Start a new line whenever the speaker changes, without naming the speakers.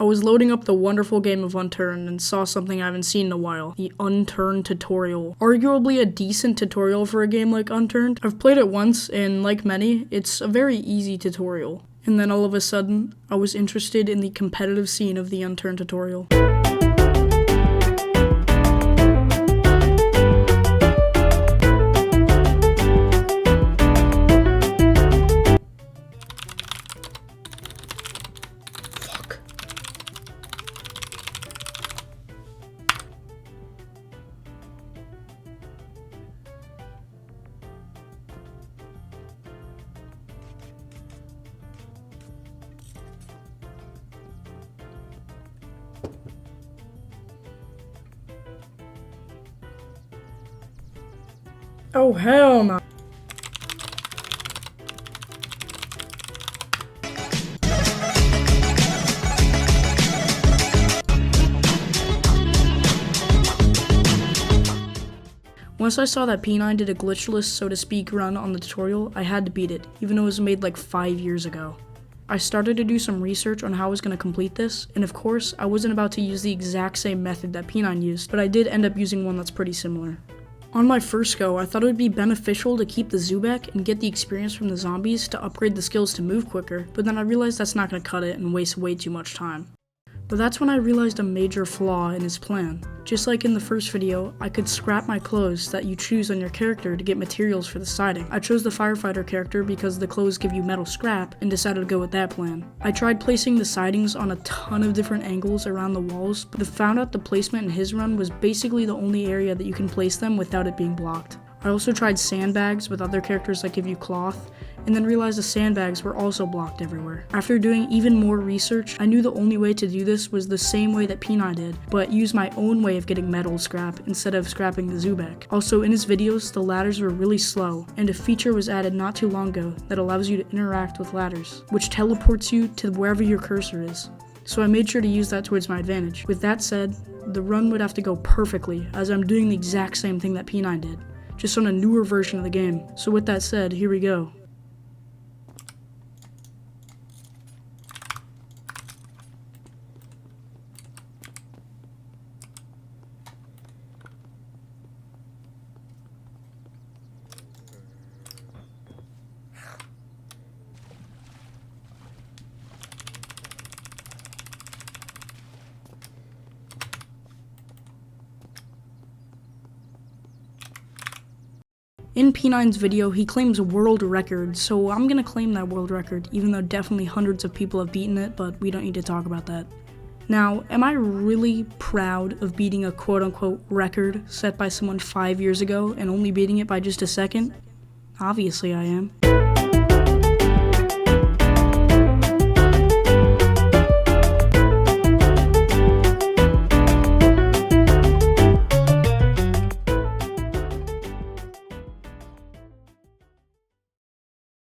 I was loading up the wonderful game of Unturned and saw something I haven't seen in a while, the Unturned tutorial. Arguably a decent tutorial for a game like Unturned. I've played it once, and like many, it's a very easy tutorial. And then all of a sudden, I was interested in the competitive scene of the Unturned tutorial. Oh hell no. Once I saw that P9 did a glitchless, so to speak, run on the tutorial, I had to beat it, even though it was made like 5 years ago. I started to do some research on how I was going to complete this, and of course, I wasn't about to use the exact same method that P9 used, but I did end up using one that's pretty similar. On my first go, I thought it would be beneficial to keep the Zubek and get the experience from the zombies to upgrade the skills to move quicker, but then I realized that's not going to cut it and waste way too much time. But that's when I realized a major flaw in his plan. Just like in the first video, I could scrap my clothes that you choose on your character to get materials for the siding. I chose the firefighter character because the clothes give you metal scrap and decided to go with that plan. I tried placing the sidings on a ton of different angles around the walls, but found out the placement in his run was basically the only area that you can place them without it being blocked. I also tried sandbags with other characters that give you cloth, and then realized the sandbags were also blocked everywhere. After doing even more research, I knew the only way to do this was the same way that P9 did, but use my own way of getting metal scrap instead of scrapping the Zubek. Also, in his videos, the ladders were really slow, and a feature was added not too long ago that allows you to interact with ladders, which teleports you to wherever your cursor is. So I made sure to use that towards my advantage. With that said, the run would have to go perfectly, as I'm doing the exact same thing that P9 did, just on a newer version of the game. So with that said, here we go. In P9's video, he claims a world record, so I'm gonna claim that world record, even though definitely hundreds of people have beaten it, but we don't need to talk about that. Now, am I really proud of beating a quote-unquote record set by someone 5 years ago and only beating it by just a second? Obviously I am.